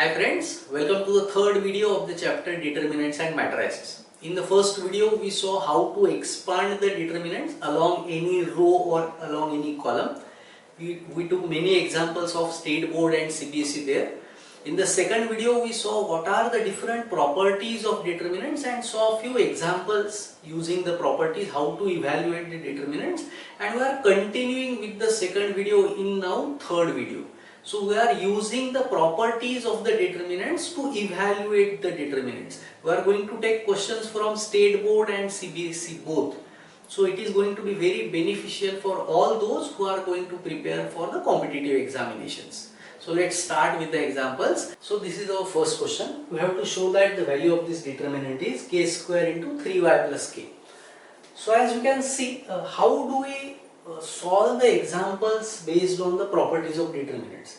Hi friends, welcome to the third video of the chapter Determinants and Matrices. In the first video we saw how to expand the determinants along any row or along any column. We took many examples of State Board and CBSE there. In the second video we saw what are the different properties of determinants and saw a few examples using the properties how to evaluate the determinants, and we are continuing with the second video in now third video. So we are using the properties of the determinants to evaluate the determinants. We are going to take questions from State Board and CBSE both. So it is going to be very beneficial for all those who are going to prepare for the competitive examinations. So let's start with the examples. So this is our first question. We have to show that the value of this determinant is k square into 3y plus k. So as you can see, how do we solve the examples based on the properties of determinants?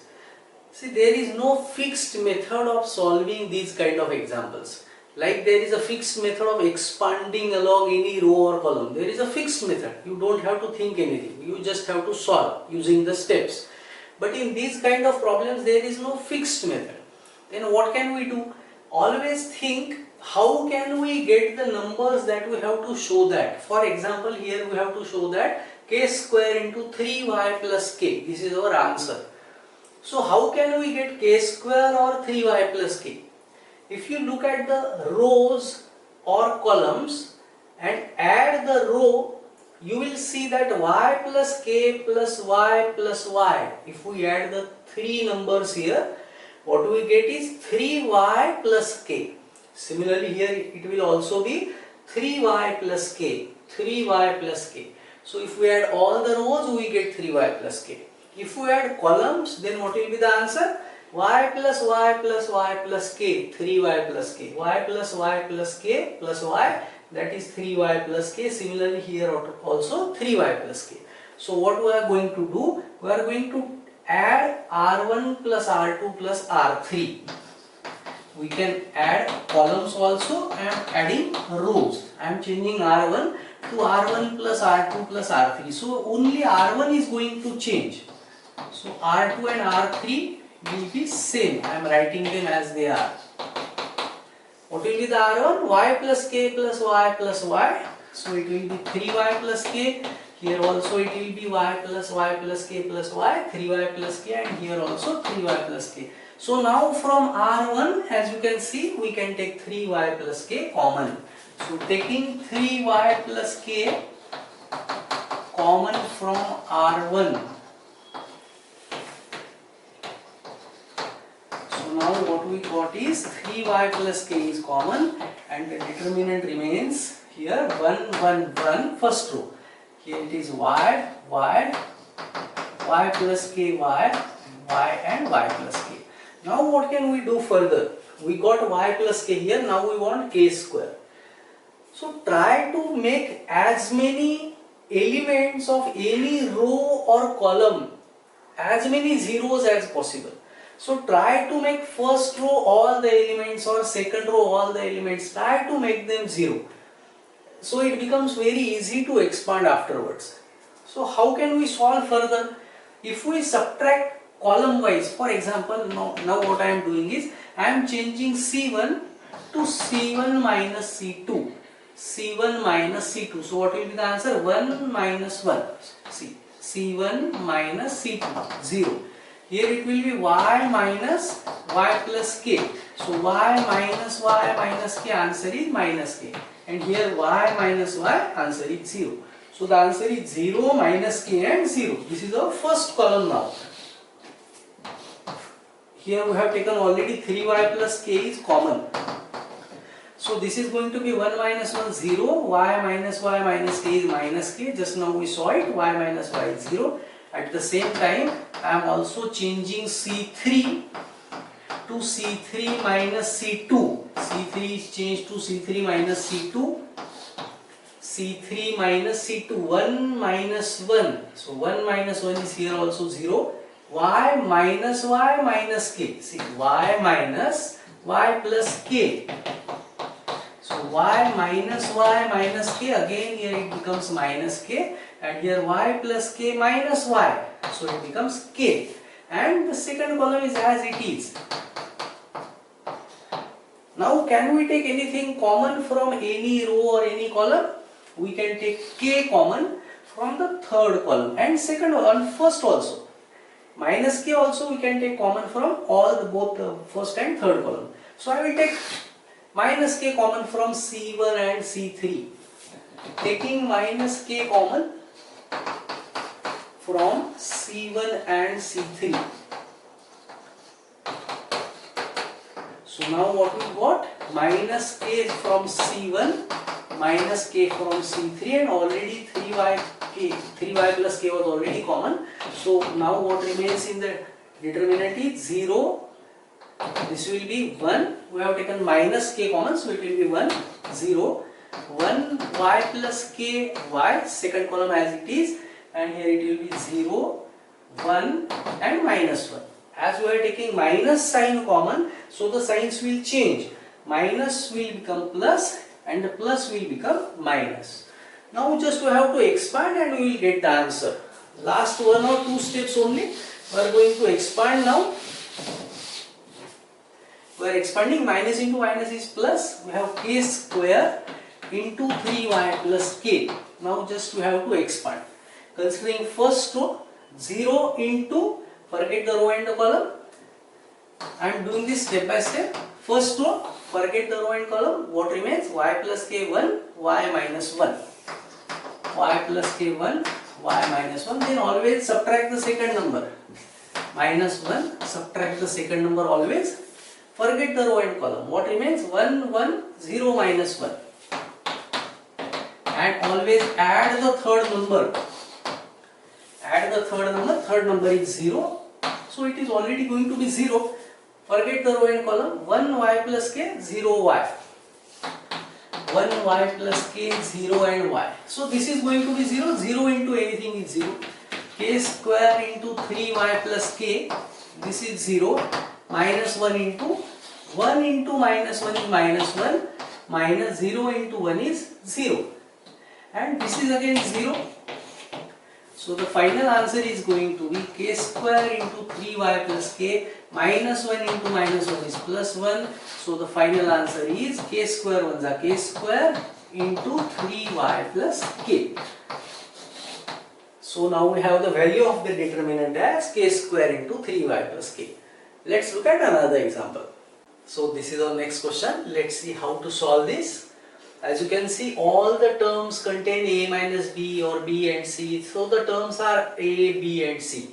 See, there is no fixed method of solving these kind of examples. Like there is a fixed method of expanding along any row or column. There is a fixed method. You don't have to think anything. You just have to solve using the steps. But in these kind of problems, there is no fixed method. Then what can we do? Always think, how can we get the numbers that we have to show that? For example, here we have to show that k square into 3y plus k. This is our answer. So how can we get k square or 3y plus k? If you look at the rows or columns and add the row, you will see that y plus k plus y plus y. If we add the three numbers here, what we get is 3y plus k. Similarly here it will also be 3y plus k, 3y plus k. So if we add all the rows, we get 3y plus k. If we add columns, then what will be the answer? Y plus y plus y plus k, 3y plus k. Y plus y plus k plus y, that is 3y plus k. Similarly here also 3y plus k. So what we are going to do? We are going to add r1 plus r2 plus r3. We can add columns also. I am adding rows. I am changing r1 to r1 plus r2 plus r3. So only r1 is going to change. So r2 and r3 will be same. I am writing them as they are. What will be the r1? Y plus k plus y plus y. So it will be 3y plus k. Here also it will be y plus k plus y, 3y plus k, and here also 3y plus k. So now from r1, as you can see, we can take 3y plus k common. So taking 3y plus k common from r1. So now what we got is 3y plus k is common and the determinant remains here 1, 1, 1, first row. Here it is y plus k, y and y plus k. Now what can we do further? We got y plus k here, now we want k square. So try to make as many elements of any row or column, as many zeros as possible. So try to make first row all the elements or second row all the elements, try to make them 0. So it becomes very easy to expand afterwards. So how can we solve further? If we subtract column wise, for example, now what I am doing is I am changing C1 to C1 minus C2. C1 minus C2. So what will be the answer? 1 minus 1. See, C1 minus C2, 0. Here it will be y minus y plus k. So y minus k, answer is minus k. And here y minus y, answer is 0. So the answer is 0, minus k and 0. This is our first column now. Here we have taken already 3y plus k is common. So this is going to be 1 minus 1, 0. Y minus k is minus k. Just now we saw it. Y minus y is 0. At the same time, I am also changing C3 to C3 minus C2. C3 is changed to C3 minus C2. C3 minus C2. 1 minus 1. So 1 minus 1 is here also 0. Y minus k. See, y minus y plus k. So y minus k, again here it becomes minus k, and here y plus k minus y. So it becomes k. And the second column is as it is. Now can we take anything common from any row or any column? We can take k common from the third column and second and first also. Minus k also we can take common from both the first and third column. So I will take minus k common from C1 and C3. Taking minus k common from C1 and C3. So now what we got? Minus k from C1, minus k from C3, and already 3y plus k was already common. So now what remains in the determinant is 0. This will be 1. We have taken minus k common, so it will be 1, 0. 1 y plus k y, second column as it is, and here it will be 0, 1 and minus 1. As we are taking minus sign common, so the signs will change. Minus will become plus and the plus will become minus. Now just we have to expand and we will get the answer. Last one or two steps only. We are going to expand now. We are expanding. Minus into minus is plus. We have k square into 3y plus k. Now just we have to expand. Considering first row, 0 into, forget the row and the column. I am doing this step by step. First row, forget the row and column. What remains? Y plus k 1, y minus 1. Y plus k 1, y minus 1. Then always subtract the second number. Minus 1, subtract the second number always. Forget the row and column. What remains? 1, 1, 0 minus 1. And always add the third number. Add the third number is 0. So it is already going to be 0. Forget the row and column. 1y plus k, 0y. 1y plus k, 0 and y. So this is going to be 0. 0 into anything is 0. K square into 3y plus k. This is 0. Minus 1 into minus 1 is minus 1. Minus 0 into 1 is 0. And this is again 0. So the final answer is going to be k square into 3y plus k, minus 1 into minus 1 is plus 1. So the final answer is k square 1 is k square into 3y plus k. So now we have the value of the determinant as k square into 3y plus k. Let's look at another example. So this is our next question. Let's see how to solve this. As you can see, all the terms contain a minus b or b and c. So the terms are a, b and c.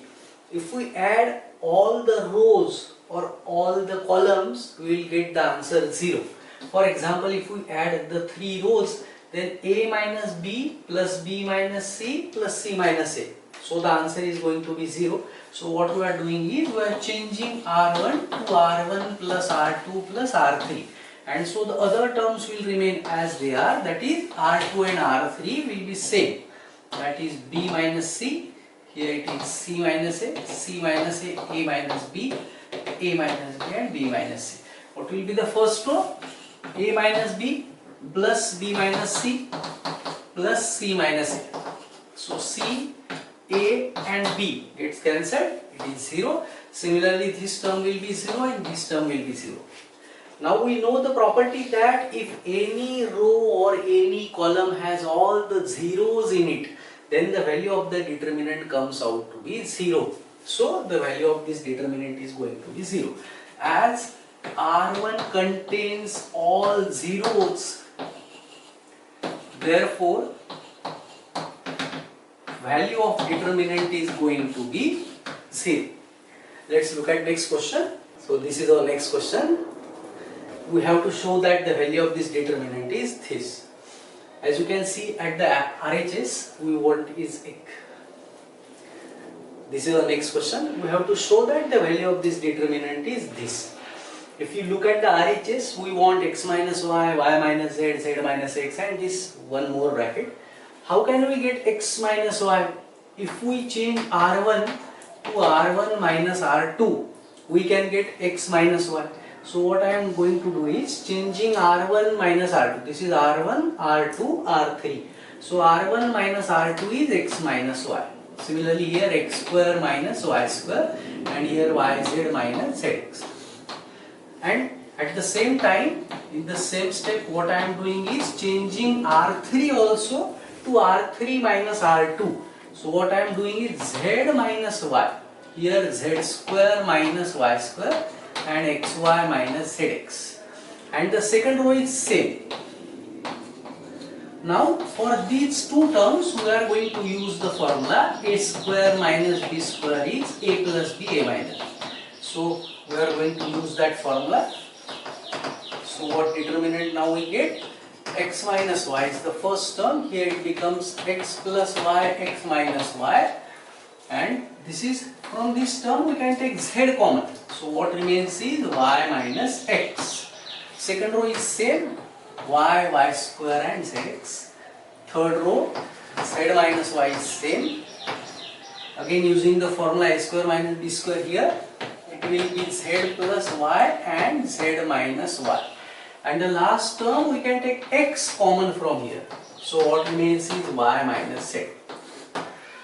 If we add all the rows or all the columns, we will get the answer 0. For example, if we add the 3 rows, then a minus b plus b minus c plus c minus a. So the answer is going to be 0. So what we are doing is we are changing r1 to r1 plus r2 plus r3. And so the other terms will remain as they are, that is R2 and R3 will be same, that is B minus C, here it is C minus A, C minus A minus B, A minus B and B minus C. What will be the first row? A minus B plus B minus C plus C minus A. So C, A and B gets cancelled, it is 0. Similarly this term will be 0 and this term will be 0. Now we know the property that if any row or any column has all the zeros in it, then the value of the determinant comes out to be 0. So the value of this determinant is going to be 0. As R1 contains all zeros, therefore value of determinant is going to be 0. Let's look at next question. So this is our next question. We have to show that the value of this determinant is this. As you can see at the RHS, we want is x. This is our next question. We have to show that the value of this determinant is this. If you look at the RHS, we want x minus y, y minus z, z minus x, and this one more bracket. How can we get x minus y? If we change r1 to r1 minus r2, we can get x minus y. So what I am going to do is changing r1 minus r2. This is r1, r2, r3. So r1 minus r2 is x minus y. Similarly here x square minus y square, and here yz minus zx. And At the same time, in the same step, what I am doing is changing R3 also to R3 minus R2. So what I am doing is Z minus Y. Here Z square minus Y square and XY minus ZX. And the second row is same. Now for these two terms we are going to use the formula A square minus B square is A plus B A minus. So we are going to use that formula. So what determinant now we get? X minus Y is the first term. Here it becomes X plus Y, X minus Y. And this is, from this term we can take Z common. So what remains is Y minus X. Second row is same. Y, Y square and Zx. Third row, Z minus Y is same. Again using the formula A square minus B square here, it will be Z plus Y and Z minus Y. And the last term we can take X common from here. So what remains is Y minus Z.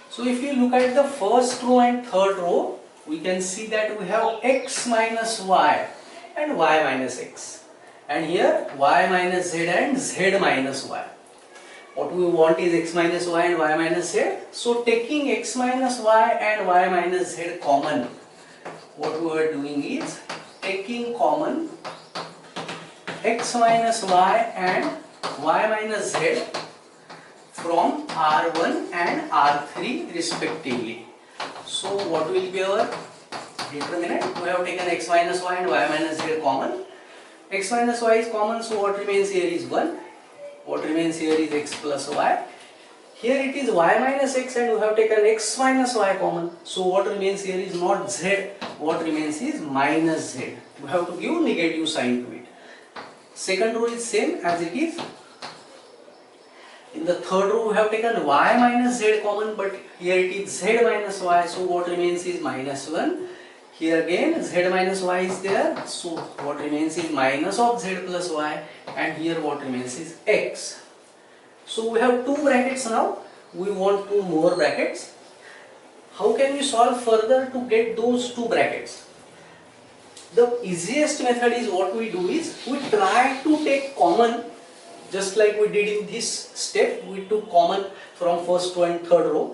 So if you look at the first row and third row, we can see that we have X minus Y and Y minus X. And here Y minus Z and Z minus Y. What we want is X minus Y and Y minus Z. So taking X minus Y and Y minus Z common, what we are doing is taking common X minus Y and Y minus Z from R1 and R3 respectively. So what will be our determinant? We have taken X minus Y and Y minus Z common. X minus Y is common, so what remains here is 1. What remains here is X plus Y. Here it is Y minus X and we have taken X minus Y common. So what remains here is not Z. What remains is minus Z. We have to give negative sign to it. Second row is same as it is. In the third row we have taken Y minus Z common, but here it is Z minus Y. So what remains is minus 1. Here again Z minus Y is there, so what remains is minus of Z plus Y, and here what remains is X. So we have two brackets now, we want two more brackets. How can we solve further to get those two brackets? The easiest method is what we do is we try to take common, just like we did in this step. We took common from first row and third row,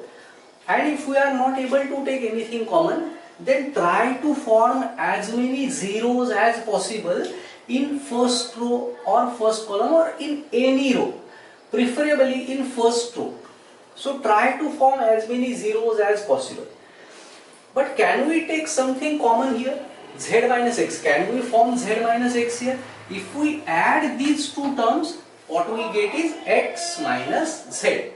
and if we are not able to take anything common, then try to form as many zeros as possible in first row or first column or in any row, preferably in first row. So try to form as many zeros as possible. But can we take something common here? Z minus X. Can we form Z minus X here? If we add these two terms, what we get is X minus Z.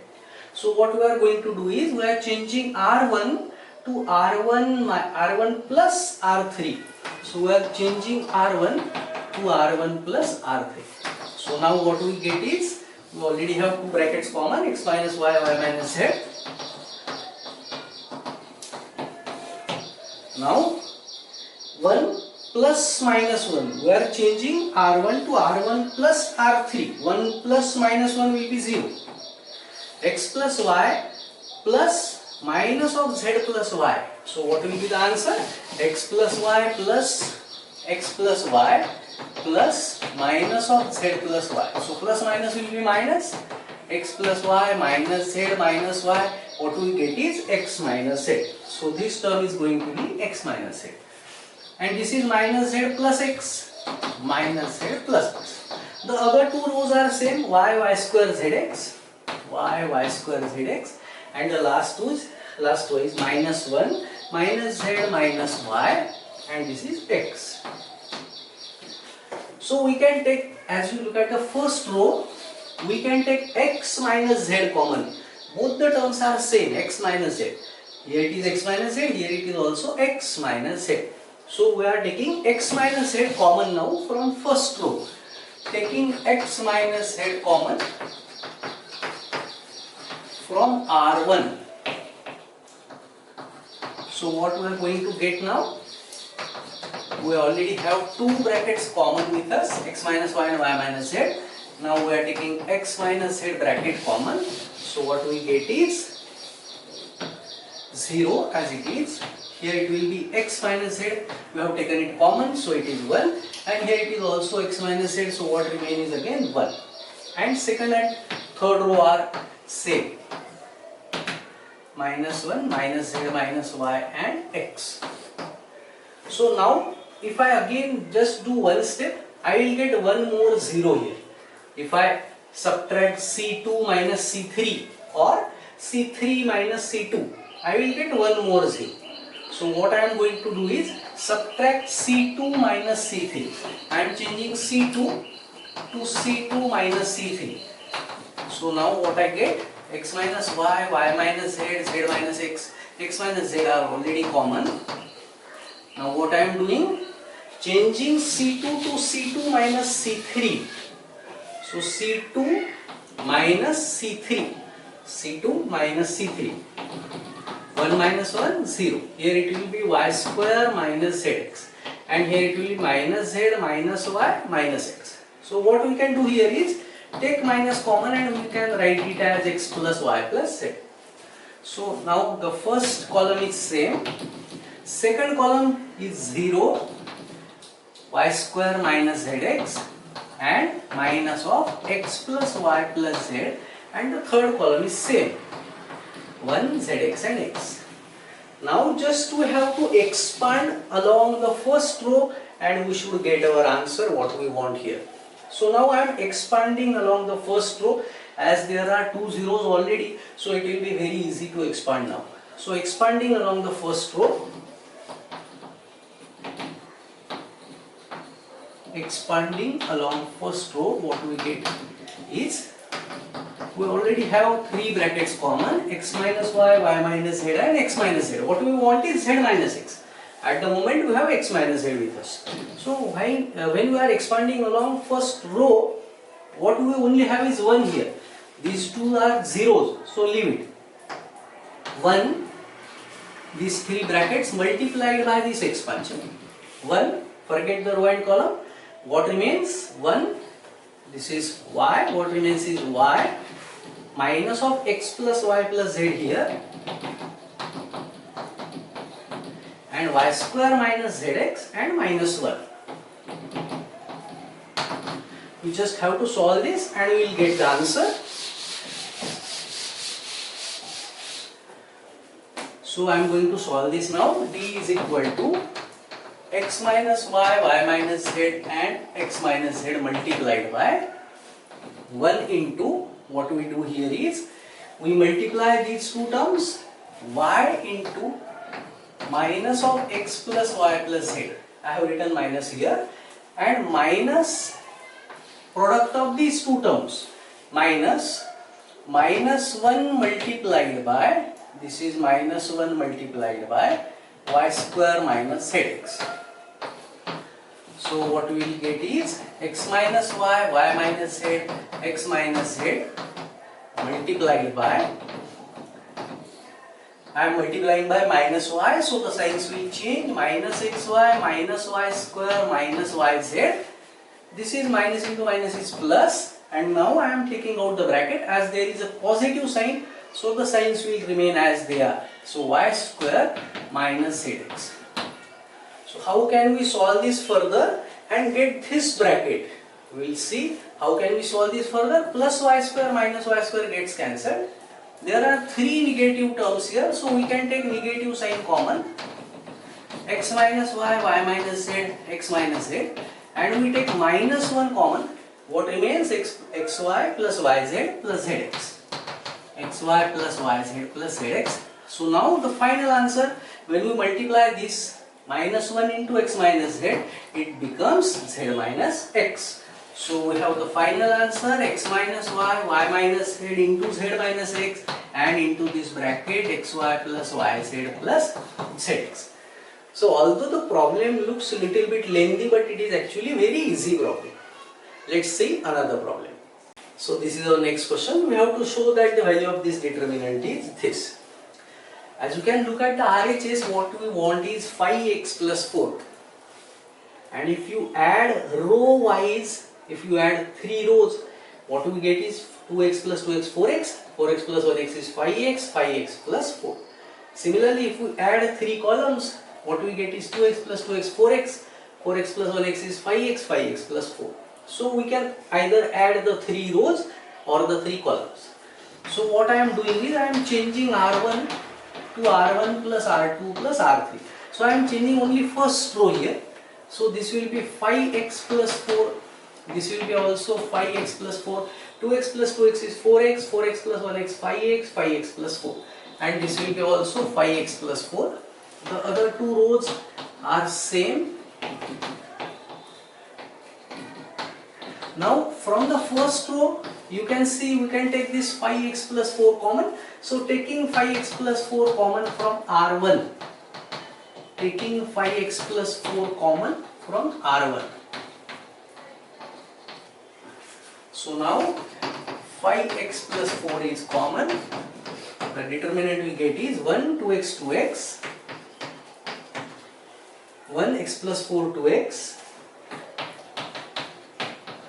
So what we are going to do is we are changing R1 to R1 plus R3. So we are changing R1 to R1 plus R3. So now what we get is, we already have two brackets common, X minus Y, Y minus Z. Now 1 plus minus 1, we are changing R1 to R1 plus R3. 1 plus minus 1 will be 0. X plus Y plus minus of Z plus Y. So what will be the answer? X plus Y plus X plus Y plus minus of Z plus Y. So plus minus will be minus. X plus Y minus Z minus Y. What we get is X minus Z. So this term is going to be X minus Z. And this is minus Z plus X. Minus Z plus X. The other two rows are same. Y, Y square ZX. Y, Y square ZX. And the last row is minus 1 minus Z minus Y, and this is X. So we can take, as you look at the first row, we can take X minus Z common. Both the terms are same, X minus Z. Here it is X minus Z, here it is also X minus Z. So we are taking X minus Z common now from first row. Taking X minus Z common from R1. So what we are going to get now? We already have two brackets common with us, X minus Y and Y minus Z. Now we are taking X minus Z bracket common. So what we get is 0 as it is. Here it will be x minus z. We have taken it common, so it is 1. And here it is also x minus z, so what remains is again 1. And second and third row are same. Minus 1, minus z, minus y and x. So now if I again just do one step, I will get one more 0 here. If I subtract C2 minus C3 or C3 minus C2, I will get one more 0. So what I am going to do is subtract C2 minus C3. I am changing C2 to C2 minus C3. So now what I get? X minus y, y minus z, z minus x minus z are already common. Now what I am doing? Changing C2 to C2 minus C3. So C2 minus C3. C2 minus C3. 1 minus 1, 0. Here it will be y square minus zx. And here it will be minus z minus y minus x. So what we can do here is take minus common and we can write it as x plus y plus z. So now the first column is same. Second column is 0, y square minus zx and minus of x plus y plus z, and the third column is same, 1 zx and x. Now just we have to expand along the first row and we should get our answer what we want here. So now I am expanding along the first row, as there are two zeros already, so it will be very easy to expand now. So expanding along the first row, what we get is, we already have three brackets common, x minus y, y minus z and x minus z. What we want is z minus x. At the moment we have x minus z with us. So when we are expanding along first row, what we only have is 1 here. These two are zeros, so leave it. 1, these three brackets multiplied by this expansion. 1, forget the row and column. What remains? 1, this is y, what remains is y, minus of x plus y plus z here, and y square minus zx and minus 1. We just have to solve this and we will get the answer. So I am going to solve this now. D is equal to x minus y, y minus z and x minus z multiplied by 1 into, what we do here is, we multiply these two terms, y into minus of x plus y plus z. I have written minus here, and minus product of these two terms, minus 1 multiplied by, this is minus 1 multiplied by y square minus zx. So what we will get is x minus y, y minus z, x minus z multiplied by, I am multiplying by minus y, so the signs will change, minus xy minus y square minus yz. This is minus into minus is plus, and now I am taking out the bracket as there is a positive sign, so the signs will remain as they are. So y square minus zx. So how can we solve this further and get this bracket? We will see how can we solve this further. Plus y square minus y square gets cancelled. There are three negative terms here, so we can take negative sign common. X minus y, y minus z, x minus z, and we take minus 1 common. What remains? xy plus yz plus zx. xy plus yz plus zx. So now the final answer, when we multiply this minus 1 into x minus z, it becomes z minus x. So we have the final answer, x minus y, y minus z into z minus x, and into this bracket xy plus yz plus zx. So although the problem looks a little bit lengthy, but it is actually very easy problem. Let's see another problem. So this is our next question. We have to show that the value of this determinant is this. As you can look at the RHS, what we want is 5x plus 4. And if you add row wise, if you add 3 rows, what we get is 2x plus 2x, 4x. 4x plus 1x is 5x, 5x plus 4. Similarly, if we add 3 columns, what we get is 2x plus 2x 4x, 4x plus 1x is 5x, 5x plus 4. So we can either add the 3 rows or the 3 columns. So what I am doing is I am changing R1 to R1 plus R2 plus R3. So I am changing only first row here. So this will be 5x plus 4. This will be also 5x plus 4. 2x plus 2x is 4x, 4x plus 1x 5x, 5x plus 4. And this will be also 5x plus 4. The other 2 rows are same. Now from the first row you can see we can take this 5x plus 4 common. So taking 5x plus 4 common from R1. Taking 5x plus 4 common from R1. So now 5x plus 4 is common. The determinant we get is 1, 2x, 2x. 1x plus 4, 2x.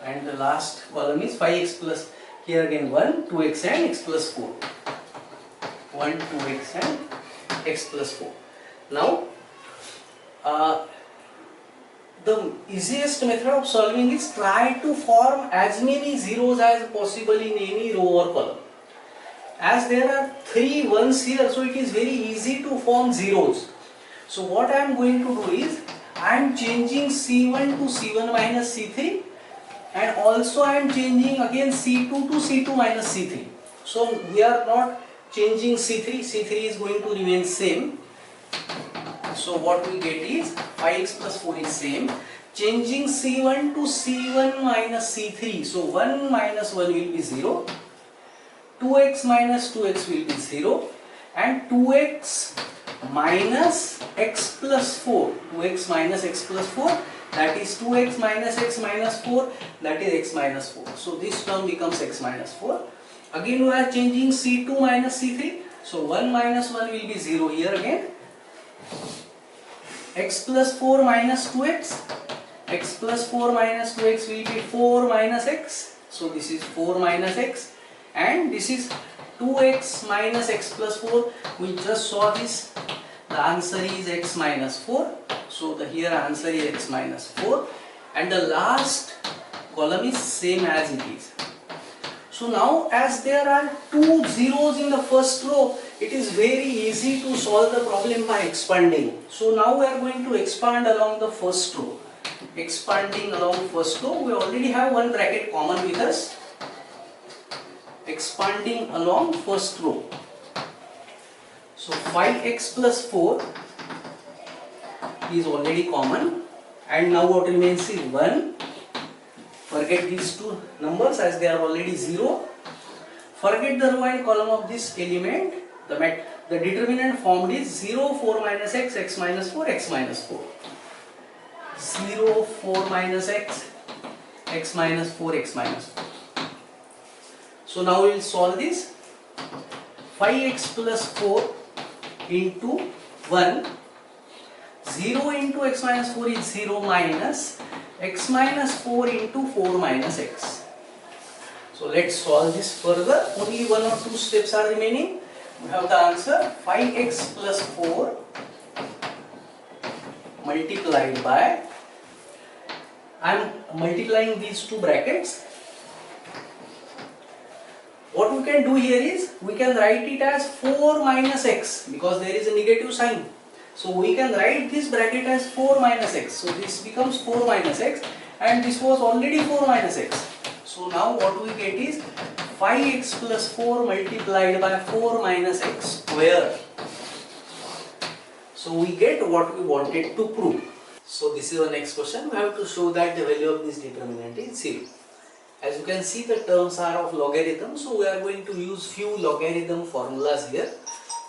And the last column is 5x plus, here again 1, 2x and x plus 4. 1, 2x and x plus 4. Now, the easiest method of solving is try to form as many zeros as possible in any row or column. As there are 3 ones here, so it is very easy to form zeros. So what I am going to do is, I am changing C1 to C1 minus C3, and also I am changing again C2 to C2 minus C3. So we are not changing C3, C3 is going to remain same. So what we get is 5x plus 4 is same. Changing C1 to C1 minus C3. So 1 minus 1 will be 0. 2x minus 2x will be 0. And 2x minus x plus 4. 2x minus x plus 4. That is 2x minus x minus 4. That is x minus 4. So this term becomes x minus 4. Again we are changing C2 minus C3. So 1 minus 1 will be 0 here again. X plus 4 minus 2x. X plus 4 minus 2x will be 4 minus x. So this is 4 minus x. And this is 2x minus x plus 4. We just saw this. The answer is x minus 4. So the here answer is x minus 4. And the last column is same as it is. So now as there are 2 zeros in the first row, it is very easy to solve the problem by expanding. So now we are going to expand along the first row. Expanding along first row, we already have one bracket common with us. Expanding along first row. So 5x plus 4 is already common, and now what remains is 1. Forget these two numbers as they are already 0. Forget the row and column of this element. The determinant formed is 0, 4 minus x, x minus 4, x minus 4. 0, 4 minus x, x minus 4, x minus 4. So now we will solve this. 5x plus 4 into 1. 0 into x minus 4 is 0 minus x minus 4 into 4 minus x. So let's solve this further. Only 1 or 2 steps are remaining. We have the answer 5x plus 4 multiplied by, I am multiplying these two brackets. What we can do here is, we can write it as 4 minus x because there is a negative sign. So we can write this bracket as 4 minus x. So this becomes 4 minus x, and this was already 4 minus x. So now what we get is 5x plus 4 multiplied by 4 minus x square. So we get what we wanted to prove. So this is our next question. We have to show that the value of this determinant is 0. As you can see, the terms are of logarithm, so we are going to use few logarithm formulas here.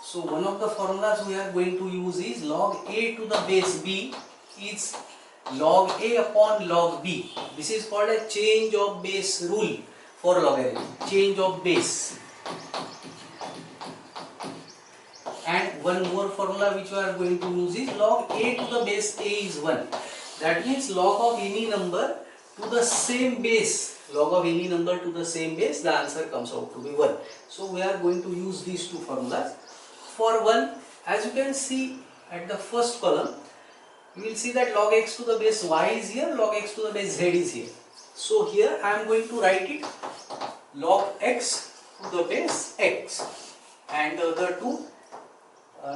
So one of the formulas we are going to use is log a to the base b is log a upon log b. This is called a change of base rule for logarithm. Change of base. And one more formula which we are going to use is log a to the base a is 1. That means log of any number to the same base. Log of any number to the same base, the answer comes out to be 1. So we are going to use these two formulas. For 1, As you can see at the first column, you will see that log x to the base y is here, log x to the base z is here. So here I am going to write it log x to the base x and the other two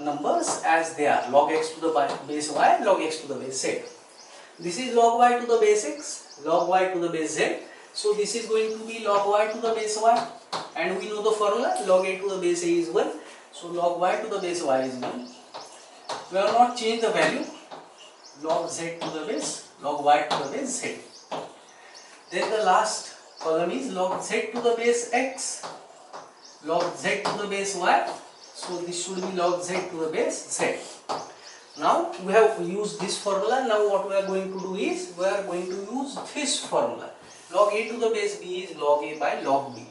numbers as they are, log x to the base y, log x to the base z. This is log y to the base x, log y to the base z. So this is going to be log y to the base y, and we know the formula, log a to the base a is 1. So log y to the base y is 1. We have not changed the value, log z to the base, log y to the base z. Then the last column is log z to the base x, log z to the base y. So this should be log z to the base z. Now we have used this formula. Now what we are going to do is we are going to use this formula. Log a to the base b is log a by log b.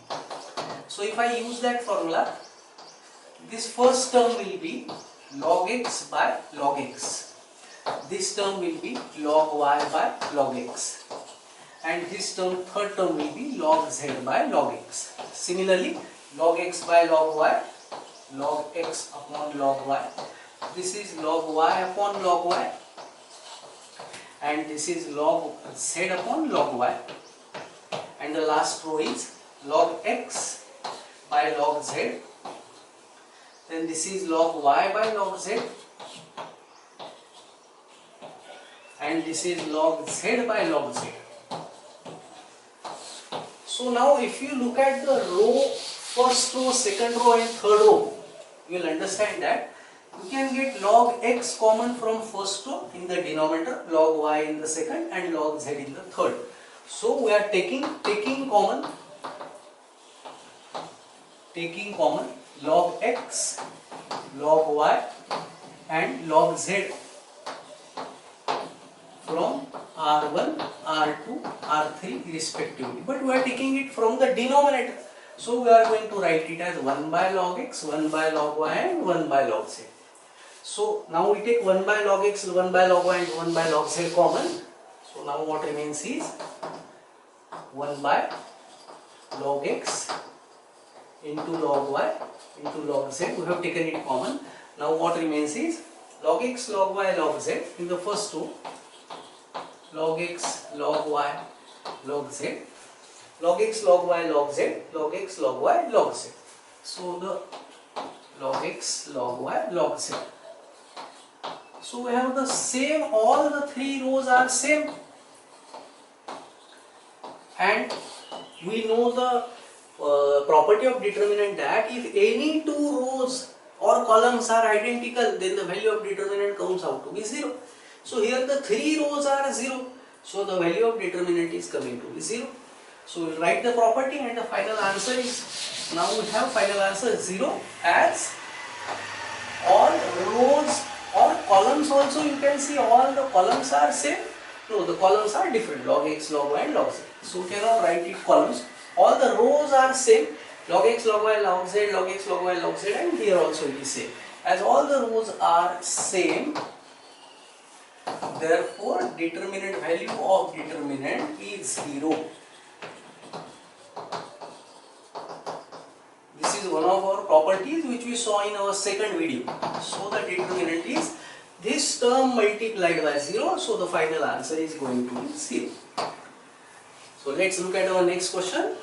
So if I use that formula, this first term will be log x by log x. This term will be log y by log x. And this term, third term will be log z by log x. Similarly, log x by log y, log x upon log y. This is log y upon log y, and this is log z upon log y, and the last row is log x by log z, then this is log y by log z, and this is log z by log z. So now if you look at the row, first row, second row and third row, you will understand that you can get log x common from first row in the denominator, log y in the second and log z in the third. So we are taking common log x, log y and log z from R1, R2, R3 respectively. But we are taking it from the denominator. So we are going to write it as 1 by log x, 1 by log y and 1 by log z. So now we take 1 by log x, 1 by log y and 1 by log z common. So now what remains is 1 by log x into log y into log z. We have taken it common. Now what remains is log x, log y, log z in the first row. Log x, log y, log z. Log x, log y, log z. Log x, log y, log z. So the log x, log y, log z. So we have the same, all the three rows are same, and we know the property of determinant that if any two rows or columns are identical, then the value of determinant comes out to be 0. So here the three rows are 0, so the value of determinant is coming to be 0. So we will write the property and the final answer is, now we have final answer 0, as all rows or columns also you can see all the columns are same. No, the columns are different, log x, log y and log z. So we cannot write it columns. All the rows are same, log x, log y, log z, log x, log y, log z, and here also it is same. As all the rows are same, therefore determinant value of determinant is 0. This is one of our properties which we saw in our second video. So the determinant is this term multiplied by 0, so the final answer is going to be 0. So let's look at our next question.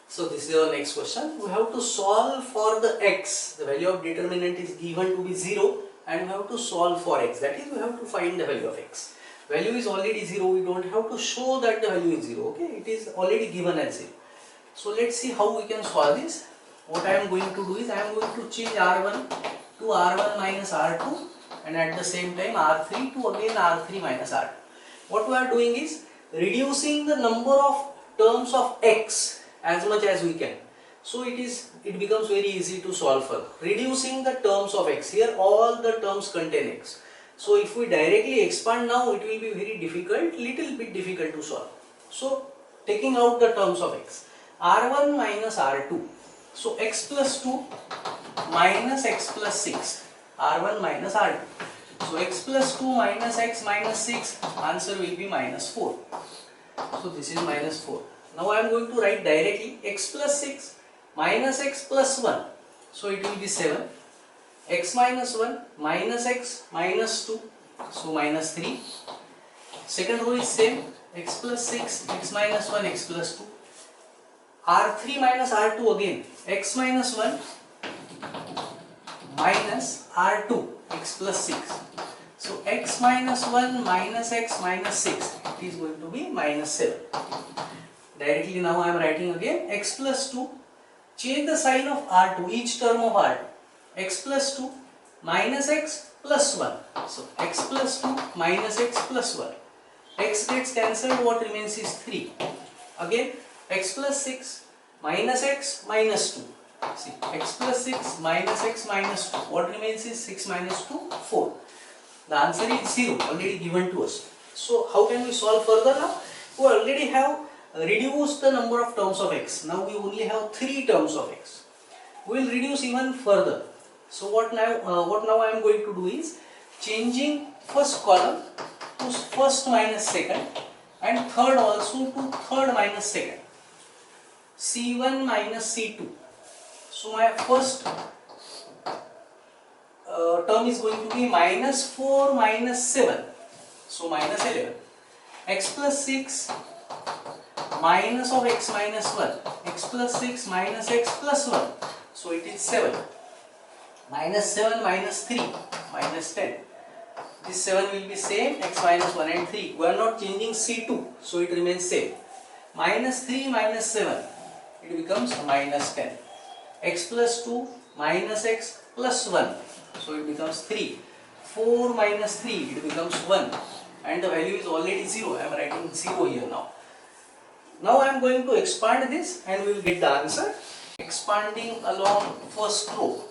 So this is our next question. We have to solve for the x. The value of determinant is given to be 0 and we have to solve for x. That is, we have to find the value of x. Value is already 0. We don't have to show that the value is 0. Okay, it is already given as 0. So let's see how we can solve this. What I am going to do is I am going to change R1 to R1 minus R2 and at the same time R3 to again R3 minus R2. What we are doing is reducing the number of terms of x as much as we can. So it becomes very easy to solve for. Reducing the terms of x. Here all the terms contain x. So if we directly expand now, it will be very difficult, little bit difficult to solve. So taking out the terms of x. R1 minus R2. So x plus 2 minus x plus 6. R1 minus R2. So x plus 2 minus x minus 6, answer will be minus 4. So this is minus 4. Now I am going to write directly x plus 6 minus x plus 1. So it will be 7. x minus 1 minus x minus 2, so minus 3. Second row is same, x plus 6, x minus 1, x plus 2. R3 minus R2 again, x minus 1 minus R2, x plus 6. So x minus 1 minus x minus 6, it is going to be minus 7. Directly now I am writing again x plus 2, change the sign of R2, each term of R2, x plus 2 minus x plus 1. So x plus 2 minus x plus 1. X gets cancelled, what remains is 3. Again x plus 6 minus x minus 2. See, x plus 6 minus x minus 2. What remains is 6 minus 2, 4. The answer is 0, already given to us. So how can we solve further now? We already have reduced the number of terms of x. Now we only have 3 terms of x. We will reduce even further. So what now I am going to do is changing first column to first minus second and third also to third minus second. C1 minus C2. So my first term is going to be minus 4 minus 7. So minus 11. X plus 6 minus of x minus 1. X plus 6 minus x plus 1. So it is 7. Minus 7 minus 3 minus 10. This 7 will be same, x minus 1 and 3. We are not changing C2, so it remains same. Minus 3 minus 7, it becomes minus 10. X plus 2 minus x plus 1, so it becomes 3. 4 minus 3, it becomes 1. And the value is already 0. I am writing 0 here now. Now I am going to expand this and we will get the answer. Expanding along first row.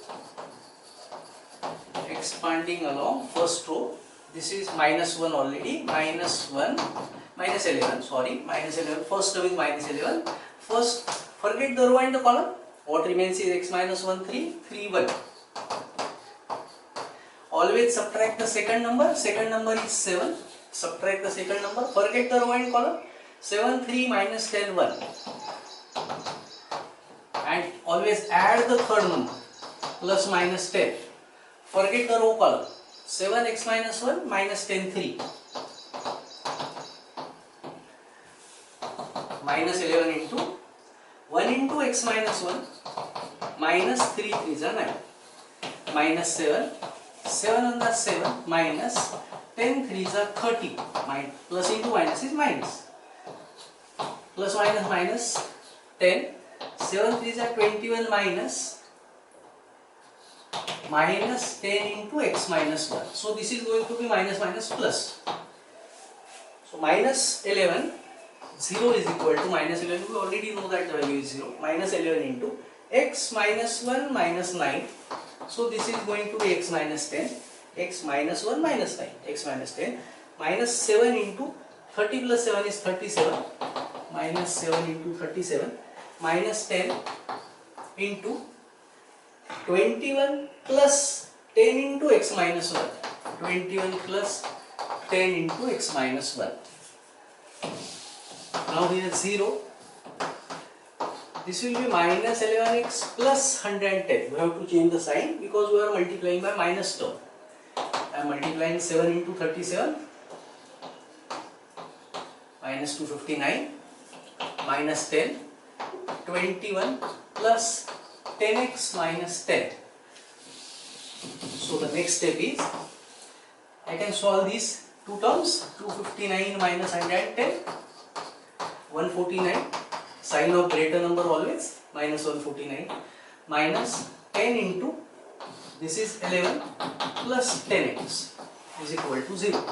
Expanding along first row. This is minus 1 already. Minus 1, minus 11, sorry. Minus 11. First term is minus 11. First, forget the row and the column. What remains is x minus 1, 3, 3, 1. Always subtract the second number. Second number is 7. Subtract the second number. Forget the row and column. 7, 3 minus 10, 1. And always add the third number. Plus minus 10. Forget the row column. 7 x minus 1 minus 10, 3. Minus 11 into 1 into x minus 1 minus 3 is a 9. Minus 7. 7 on the 7 minus 10 3 is a 30. Plus into minus is minus. Plus minus minus 10. 7 3 is a 21 minus 10 into x minus 1. So this is going to be minus minus plus. So minus 11, 0 is equal to minus 11. We already know that the value is 0. Minus 11 into x minus 1 minus 9. So this is going to be x minus 10. X minus 1 minus 9. X minus 10. Minus 7 into 30 plus 7 is 37. Minus 7 into 37. Minus 10 into 21 plus 10 into x minus 1. 21 plus 10 into x minus 1. Now here 0. This will be minus 11x plus 110. We have to change the sign because we are multiplying by minus term. I am multiplying 7 into 37. Minus 259. Minus 10. 21 plus 10x minus 10. So the next step is I can solve these two terms. 259 minus 110. 149. Sign of greater number always. Minus 149. Minus 10 into this is 11 plus 10x is equal to 0.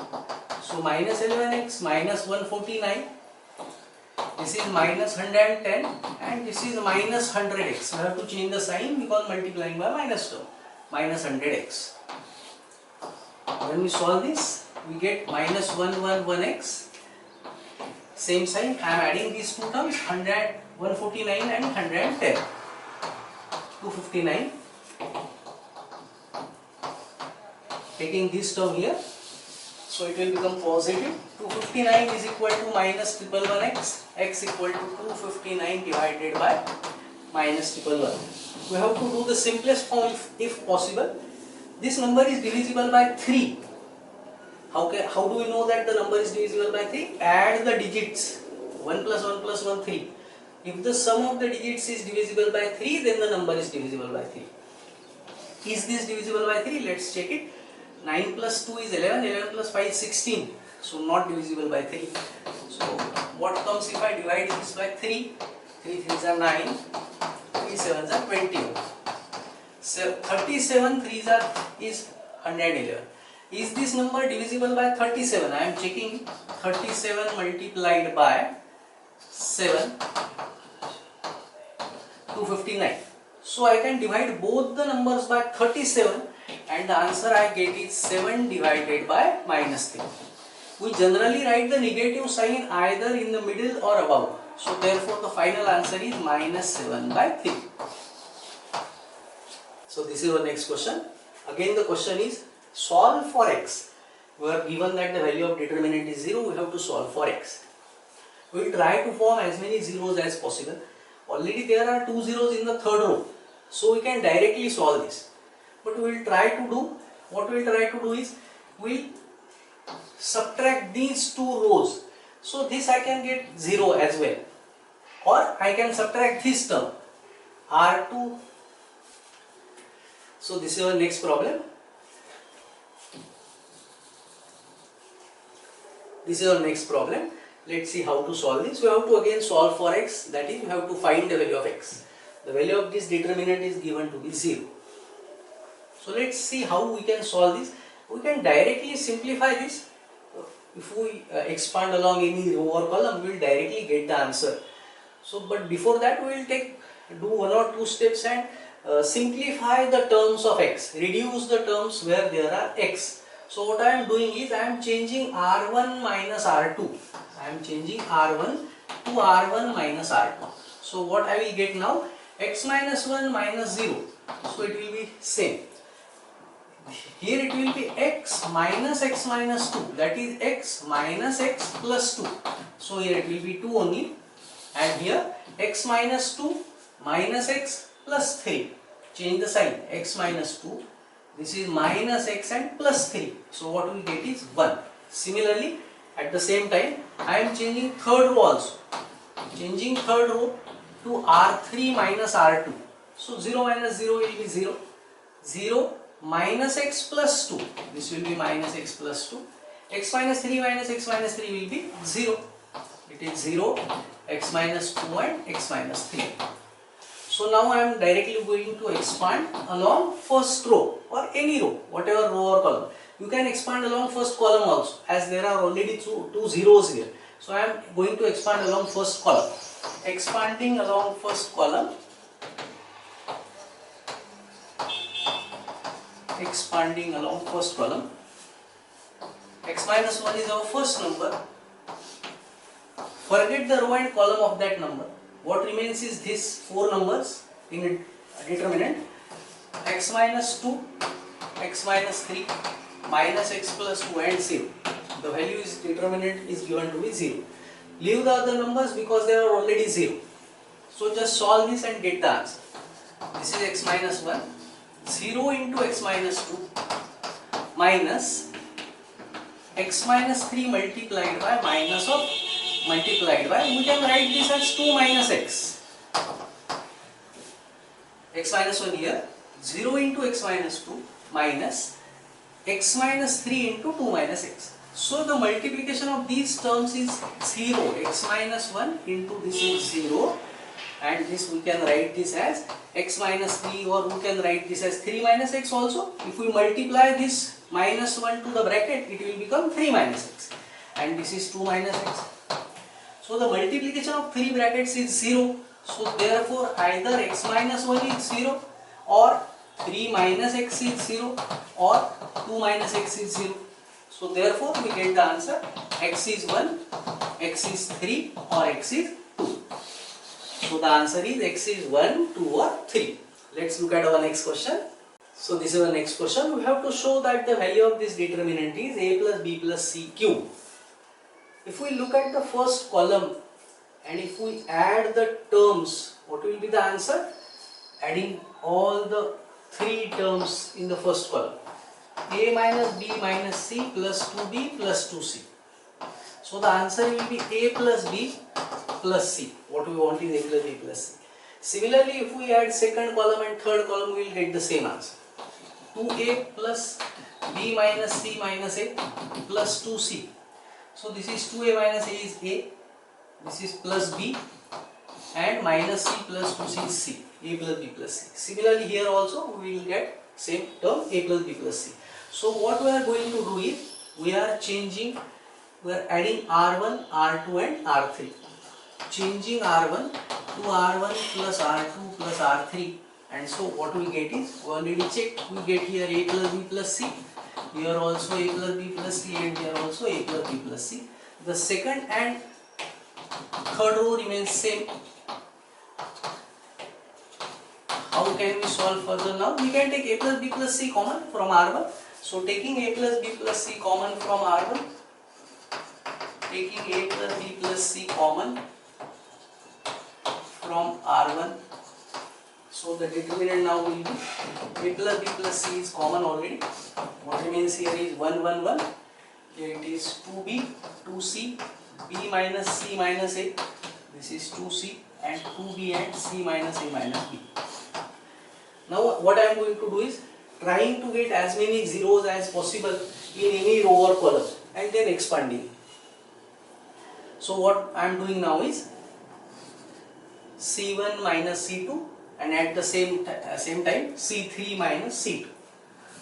So minus 11x minus 149. This is minus 110 and this is minus 100x. We have to change the sign because multiplying by minus term. Minus 100x. When we solve this, we get minus 111x. Same sign. I am adding these two terms, 149 and 110. 259. Taking this term here, so it will become positive. 259 is equal to minus 111x. X equal to 259 divided by minus 111. We have to do the simplest form if possible. this number is divisible by 3. How do we know that the number is divisible by 3? Add the digits. 1 plus 1 plus 1, 3. If the sum of the digits is divisible by 3, then the number is divisible by 3. Is this divisible by 3? Let's check it. 9 plus 2 is 11, 11 plus 5 is 16. So not divisible by 3. So what comes if I divide this by 3? 3 3s are 9, 3 7s are 21. So 37 3s is 111. Is this number divisible by 37? I am checking. 37 multiplied by 7, 259. So I can divide both the numbers by 37 and the answer I get is 7 divided by minus 3. We generally write the negative sign either in the middle or above. So therefore the final answer is minus 7 by 3. So this is our next question. Again the question is solve for x. We are given that the value of determinant is 0, we have to solve for x. We will try to form as many zeros as possible. Already there are 2 zeros in the third row. So we can directly solve this. But we will try to do, what we will try to do is, we will subtract these 2 rows. So this I can get 0 as well. Or I can subtract this term, R2. So this is our next problem. This is our next problem. Let's see how to solve this. We have to again solve for x, that is we have to find the value of x. The value of this determinant is given to be 0. So let's see how we can solve this. We can directly simplify this. If we expand along any row or column, we will directly get the answer. So but before that we will do 1 or 2 steps and simplify the terms of x, reduce the terms where there are x. So what I am doing is I am changing R1 minus R2. I am changing R1 to R1 minus R2. So what I will get now? X minus 1 minus 0. So it will be same. Here it will be x minus 2. That is x minus x plus 2. So here it will be 2 only. And here x minus 2 minus x plus 3. Change the sign. X minus 2. This is minus x and plus 3. So what we get is 1. Similarly, at the same time, I am changing third row also. Changing third row to R3 minus R2. So 0 minus 0 will be 0. 0 minus x plus 2. This will be minus x plus 2. X minus 3 minus x minus 3 will be 0. It is 0, x minus 2 and x minus 3. So now I am directly going to expand along first row or any row, whatever row or column. You can expand along first column also, as there are already two zeros here. So I am going to expand along first column. Expanding along first column. Expanding along first column. X minus 1 is our first number. Forget the row and column of that number. What remains is these 4 numbers in a determinant. X minus 2, x minus 3, minus x plus 2 and 0. The value is determinant is given to be 0. Leave the other numbers because they are already 0. So just solve this and get the answer. This is x minus 1. 0 into x minus 2 minus x minus 3 multiplied by minus of multiplied by, we can write this as 2 minus x. X minus 1 here, 0 into x minus 2 minus x minus 3 into 2 minus x. So the multiplication of these terms is 0. X minus 1 into this is 0, and this we can write this as x minus 3, or we can write this as 3 minus x also. If we multiply this minus 1 to the bracket, it will become 3 minus x, and this is 2 minus x. So the multiplication of 3 brackets is 0. So therefore either x minus 1 is 0, or 3 minus x is 0, or 2 minus x is 0. So therefore we get the answer x is 1, x is 3, or x is 2. So the answer is x is 1, 2 or 3. Let's look at our next question. So this is our next question. We have to show that the value of this determinant is a plus b plus c cube. If we look at the first column and if we add the terms, what will be the answer? Adding all the 3 terms in the first column. a minus b minus c plus 2b plus 2c. So the answer will be a plus b plus c. What we want is a plus b plus c. Similarly, if we add second column and third column, we will get the same answer. 2a plus b minus c minus a plus 2c. So this is 2a minus a is a, this is plus b, and minus c plus 2c is c. A plus b plus c. Similarly here also we will get same term a plus b plus c. So what we are going to do is we are changing, we are adding r1, r2 and r3. Changing r1 to r1 plus r2 plus r3, and so what we get is, we already checked, we get here a plus b plus c, here also a plus b plus c, and here also a plus b plus c. The second and third row remains same. How can we solve further now? We can take a plus b plus c common from r1. So taking a plus b plus c common from r1, taking a plus b plus c common from r1, so the determinant now will be a plus b plus c is common already. What remains here is 1 1 1. Here it is 2b 2c, b minus c minus a, this is 2c, and 2b and c minus a minus b. Now what I am going to do is trying to get as many zeros as possible in any row or column and then expanding. So what I am doing now is C1 minus C2 and at the same time C3 minus C2.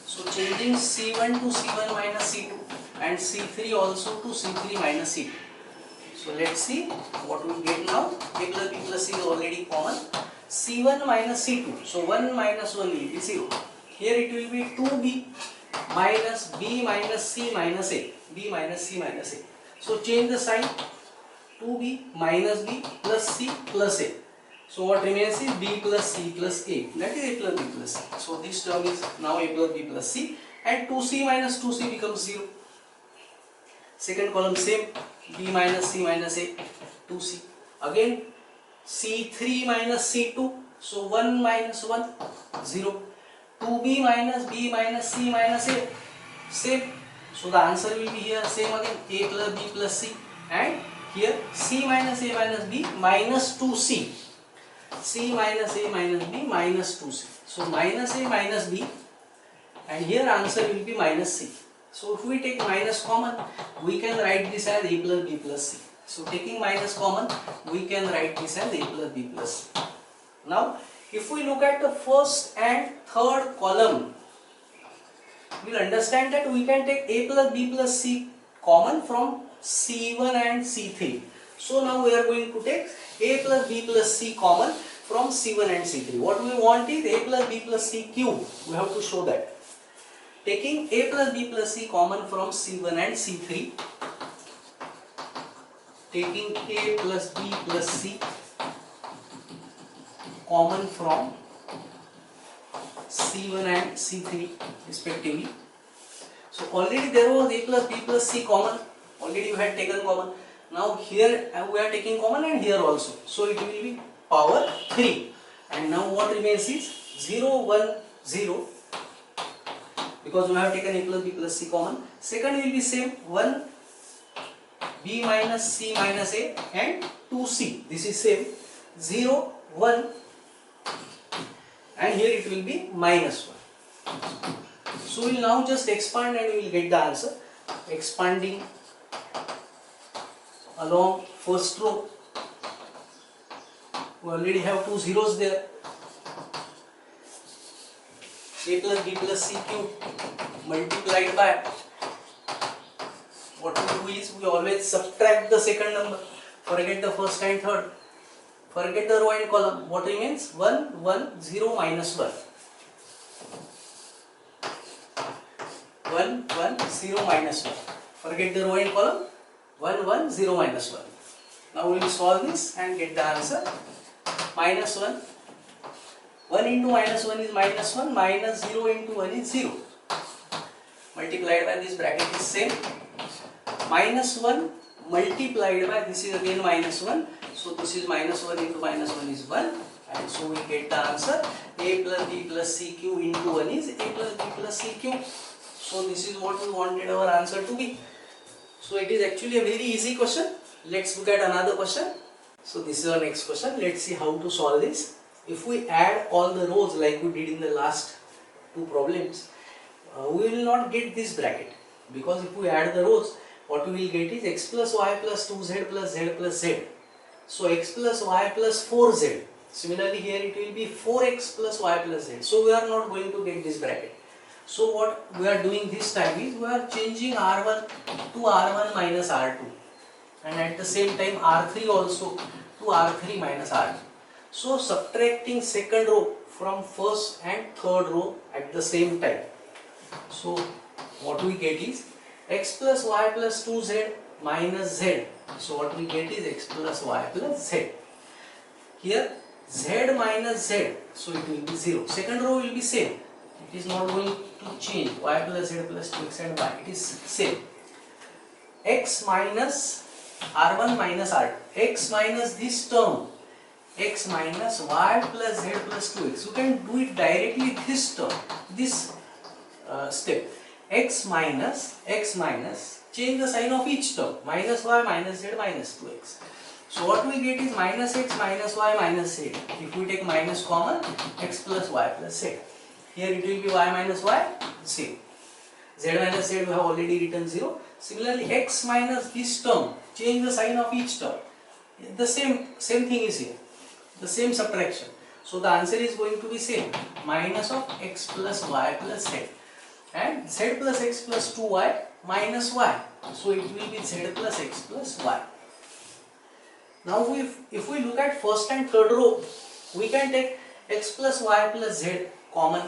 So changing C1 to C1 minus C2 and C3 also to C3 minus C2. So let's see what we get now. A plus b plus c is already common. C1 minus C2. So 1 minus 1 will be 0. Here it will be 2b minus b minus c minus a. B minus c minus a. So change the sign. 2b minus b plus c plus a. So what remains is b plus c plus a. That is a plus b plus c. So this term is now a plus b plus c, and 2c minus 2c becomes 0. Second column same, b minus c minus a, 2c. Again c3 minus c2. So 1 minus 1, 0. 2b minus b minus c minus a, same. So the answer will be here same again, a plus b plus c, and here c minus a minus b minus 2c. C minus a minus b minus 2c. So minus a minus b, and here answer will be minus c. So if we take minus common, we can write this as a plus b plus c. So taking minus common, we can write this as a plus b plus c. Now if we look at the first and third column, we will understand that we can take a plus b plus c common from C1 and C3. So now we are going to take a plus b plus c common from C1 and C3. What we want is a plus b plus c cube. We have to show that. Taking a plus b plus c common from C1 and C3. Taking a plus b plus c common from C1 and C3 respectively. So already there was a plus b plus c common. Already you had taken common. Now here we are taking common, and here also. So it will be power 3. And now what remains is 0, 1, 0. Because we have taken a plus b plus c common. Second will be same, 1, b minus c minus a, and 2c. This is same, 0, 1, and here it will be minus 1. So we will now just expand and we will get the answer. Expanding along first row, we already have 2 zeros there. A plus b plus c cube multiplied by, what we do is we always subtract the second number, forget the first and third, forget the row and column. What remains? 1, 1, 0, minus 1. 1, 1, 0, minus 1. Forget the row and column. 1, 1, 0, minus 1. Now we will solve this and get the answer. Minus 1. 1 into minus 1 is minus 1. Minus 0 into 1 is 0. Multiplied by this bracket is same. Minus 1 multiplied by, this is again minus 1. So this is minus 1 into minus 1 is 1. And so we get the answer. A plus b plus c cube into 1 is a plus b plus c cube. So this is what we wanted our answer to be. So it is actually a very easy question. Let's look at another question. So this is our next question. Let's see how to solve this. If we add all the rows like we did in the last two problems, we will not get this bracket, because if we add the rows, what we will get is x plus y plus 2z plus z plus z. So x plus y plus 4z. Similarly here it will be 4x plus y plus z. So we are not going to get this bracket. So what we are doing this time is we are changing R1 to R1 minus R2, and at the same time R3 also to R3 minus R2. So subtracting second row from first and third row at the same time. So what we get is x plus y plus 2z minus z. So what we get is x plus y plus z. Here z minus z, so it will be 0. Second row will be same. It is not going to change. Y plus z plus 2x and y. It is same. X minus R1 minus R2. X minus this term. X minus y plus z plus 2x. You can do it directly this term. This step. X minus, change the sign of each term. Minus y minus z minus 2x. So what we get is minus x minus y minus z. If we take minus common, x plus y plus z. Here it will be y minus y, 0. Z minus z we have already written 0. Similarly, x minus this term, change the sign of each term. The same thing is here. The same subtraction. So the answer is going to be same. Minus of x plus y plus z. And z plus x plus 2y minus y. So it will be z plus x plus y. Now if we look at first and third row, we can take x plus y plus z common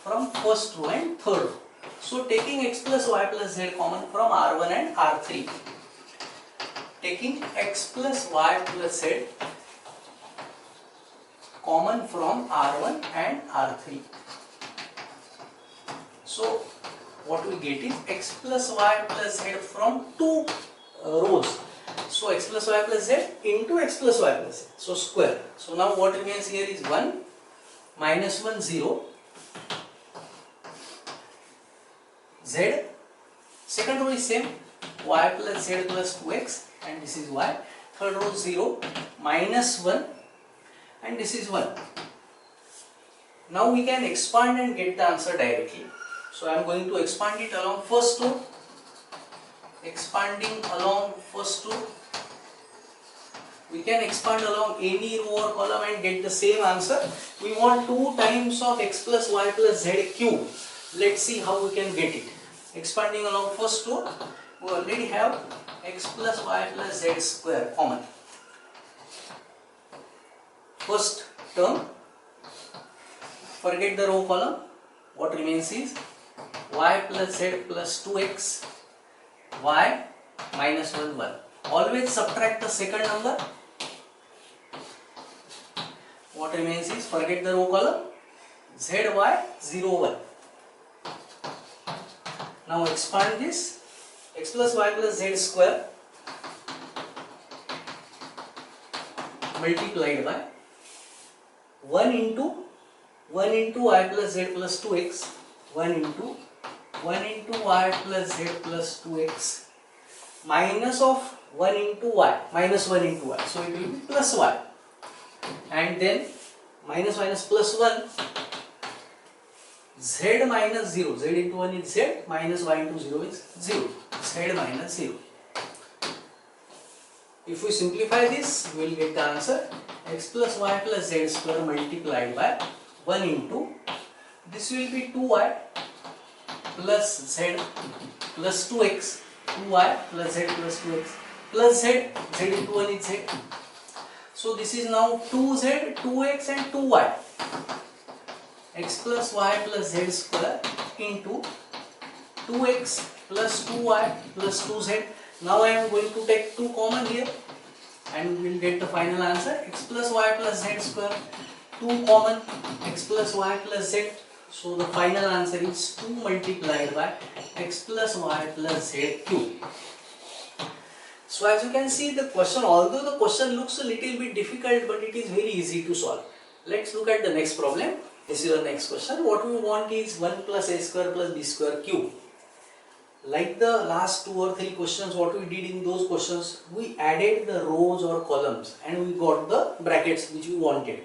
from first row and third row. So taking x plus y plus z common from R1 and R3. Taking x plus y plus z common from R1 and R3. So what we get is x plus y plus z from two rows. So x plus y plus z into x plus y plus z. So square. So now what remains here is 1, minus 1, 0. Z. Second row is same. Y plus z plus 2x, and this is y. Third row 0, minus 1, and this is 1. Now we can expand and get the answer directly. So I am going to expand it along first row. Expanding along first row. We can expand along any row or column and get the same answer. We want 2 times of x plus y plus z cube. Let's see how we can get it. Expanding along first row, we already have x plus y plus z square common. First term, forget the row column. What remains is y plus z plus 2x, y minus 1, 1. Always subtract the second number. What remains is, forget the row column, zy 0, 1. Now expand this, x plus y plus z square multiplied by 1 into y plus z plus 2x, 1 into y plus z plus 2x minus of 1 into y, minus 1 into y. So it will be plus y. And then minus minus plus 1, z minus 0, z into 1 is z, minus y into 0 is 0, z minus 0. If we simplify this, we will get the answer x plus y plus z square multiplied by 1 into, this will be 2y plus z plus 2x, 2y plus z plus 2x plus z, z into 1 is z. So this is now 2z, 2x and 2y. X plus y plus z square into 2x plus 2y plus 2z. Now I am going to take 2 common here and we will get the final answer. X plus y plus z square, 2 common, x plus y plus z. So the final answer is 2 multiplied by x plus y plus z cube. So as you can see, the question, although the question looks a little bit difficult, but it is very easy to solve. Let's look at the next problem. This is the next question. What we want is 1 plus a square plus b square cube. like the last 2 or 3 questions, what we did in those questions, we added the rows or columns and we got the brackets which we wanted.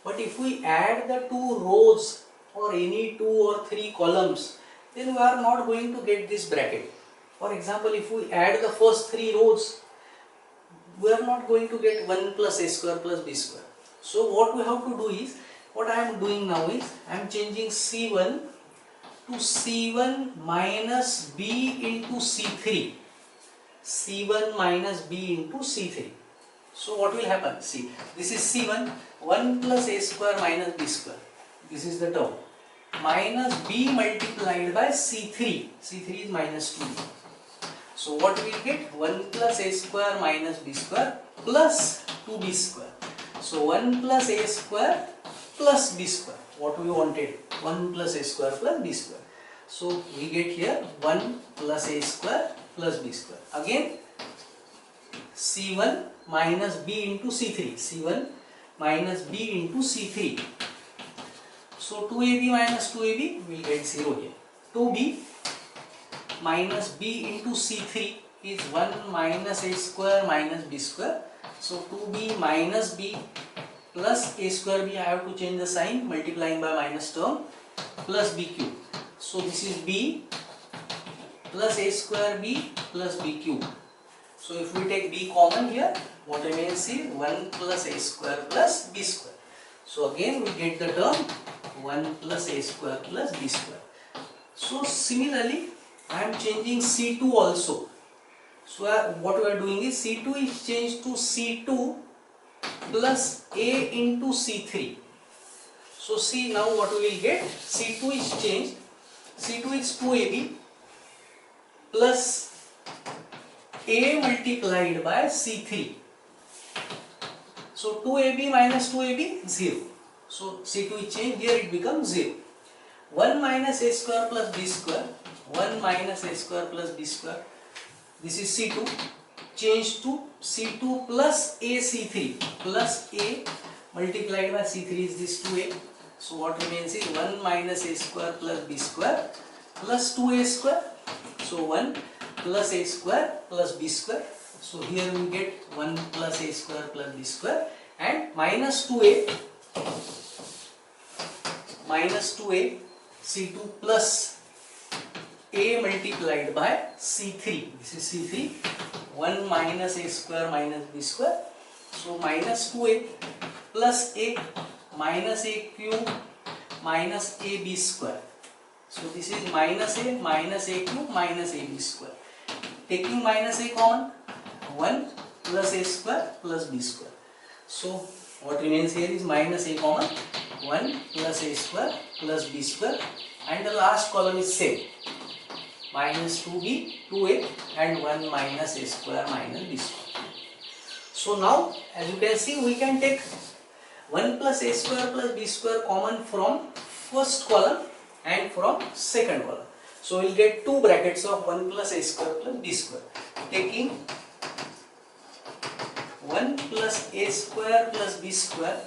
But if we add the 2 rows or any 2 or 3 columns, then we are not going to get this bracket. For example, if we add the first 3 rows, we are not going to get 1 plus a square plus b square. So what we have to do is, what I am doing now is, I am changing c1 to c1 minus b into c3. c1 minus b into c3. So what will happen? See, this is c1, 1 plus a square minus b square. This is the term. Minus b multiplied by c3. c3 is minus 2. So what we will get? 1 plus a square minus b square plus 2b square. So 1 plus a square plus b square. What we wanted? 1 plus a square plus b square. So we get here 1 plus a square plus b square. Again c1 minus b into c3. c1 minus b into c3. So 2ab minus 2ab we will get 0 here. 2b minus b into c3 is 1 minus a square minus b square. So 2b minus b plus a square b, I have to change the sign, multiplying by minus term, plus b cube. So this is b plus a square b plus b cube. So if we take b common here, what remains is 1 plus a square plus b square. So again we get the term 1 plus a square plus b square. So similarly, I am changing c2 also. So what we are doing is, c2 is changed to c2 plus a into c3. So see now what we will get. c2 is changed. c2 is 2ab plus a multiplied by c3. So 2ab minus 2ab 0. So c2 is changed. Here it becomes 0. 1 minus a square plus b square. 1 minus a square plus b square. This is c2. Change to c2 plus a c3. Plus a multiplied by c3 is this 2a. So what remains is 1 minus a square plus b square plus 2a square. So 1 plus a square plus b square. So here we get 1 plus a square plus b square and minus 2a c2 plus a multiplied by c3. This is c3. 1 minus a square minus b square. So minus 2a plus a minus a cube minus ab square. So this is minus a cube minus ab square. Taking minus a common, 1 plus a square plus b square. So what remains here is minus a common, 1 plus a square plus b square, and the last column is same, minus 2b, 2a and 1 minus a square minus b square. So now as you can see, we can take 1 plus a square plus b square common from first column and from second column. So we will get 2 brackets of 1 plus a square plus b square. Taking 1 plus a square plus b square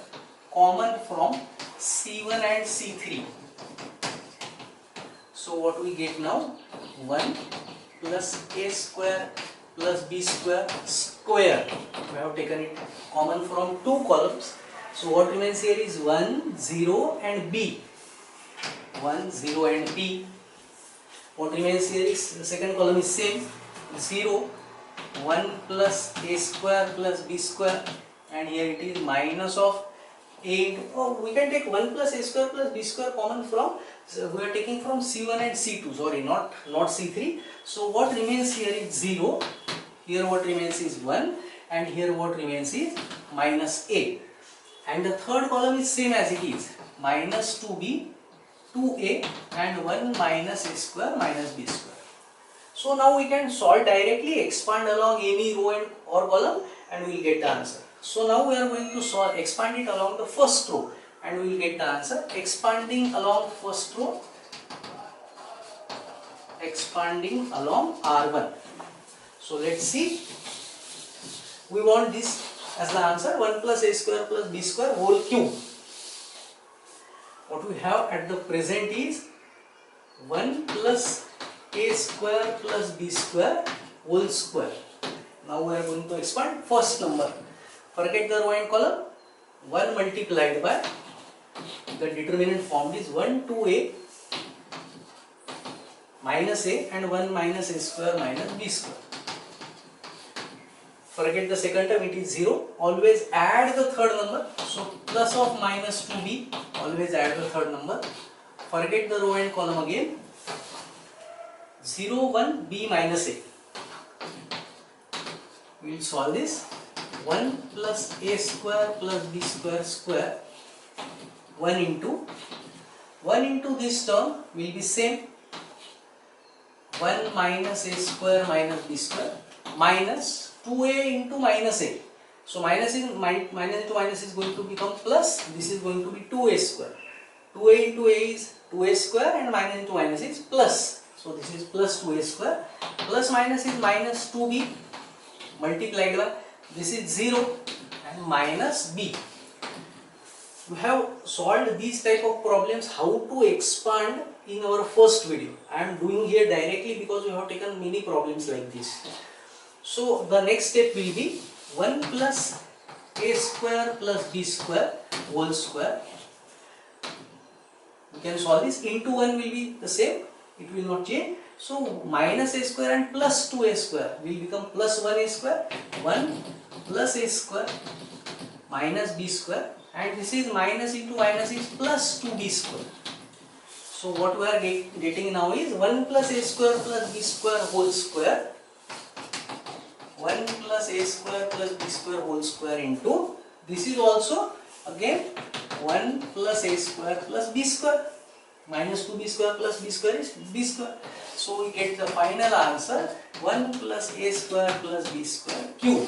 common from c1 and c3. So what we get now? 1 plus a square plus b square square. We have taken it common from 2 columns. So what remains here is 1, 0 and b. 1, 0 and b. What remains here is, the second column is same, 0, 1 plus a square plus b square, and here it is minus of a. Oh, we can take 1 plus a square plus b square common from, so we are taking from c1 and c2, sorry, not c3. So what remains here is 0, here what remains is 1, and here what remains is minus a. And the third column is same as it is, minus 2b, 2a and 1 minus a square minus b square. So now we can solve directly, expand along any row and or column, and we will get the answer. So now we are going to solve, expand it along the first row and we will get the answer. Expanding along first row, expanding along R1. So let's see, we want this as the answer, 1 plus a square plus b square whole cube. What we have at the present is 1 plus a square plus b square whole square. Now we are going to expand first number. Forget the row and column. 1 multiplied by the determinant formed is 1 2a minus a and 1 minus a square minus b square. Forget the second term, it is 0. Always add the third number. So plus of minus 2b, always add the third number. Forget the row and column again. 0 1 b minus a. We will solve this. 1 plus a square plus b square square 1 into this term will be same 1 minus a square minus b square minus 2a into minus a. So minus into minus is going to become plus. This is going to be 2a square. 2a into a is 2a square and minus into minus is plus. So this is plus 2a square. Plus minus is minus 2b multiplied by this is 0 and minus b. We have solved these type of problems how to expand in our first video. I am doing here directly because we have taken many problems like this. So the next step will be 1 plus a square plus b square whole square. We can solve this. Into 1 will be the same, it will not change. So minus a square and plus 2a square will become plus 1a square. 1 plus a square minus b square, and this is minus into minus is plus 2b square. So what we are getting now is 1 plus a square plus b square whole square. 1 plus a square plus b square whole square into this is also again 1 plus a square plus b square. Minus 2b square plus b square is b square. So we get the final answer 1 plus a square plus b square cube.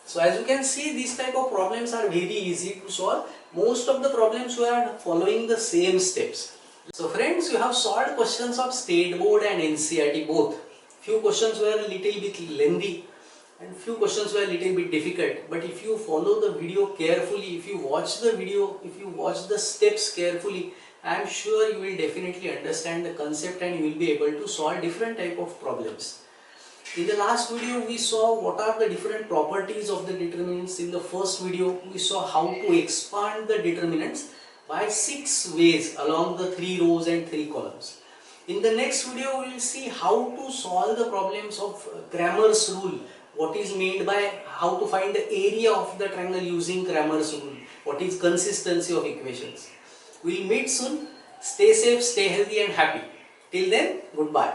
So as you can see, these type of problems are very easy to solve. Most of the problems we are following the same steps. So friends, you have solved questions of State Board and NCERT both. Few questions were a little bit lengthy and few questions were a little bit difficult. But if you follow the video carefully, if you watch the video, if you watch the steps carefully, I am sure you will definitely understand the concept and you will be able to solve different type of problems. In the last video, we saw what are the different properties of the determinants. In the first video, we saw how to expand the determinants by 6 ways along the 3 rows and 3 columns. In the next video, we will see how to solve the problems of Cramer's rule. What is made by how to find the area of the triangle using Cramer's rule. What is consistency of equations. We will meet soon. Stay safe, stay healthy and happy. Till then, goodbye.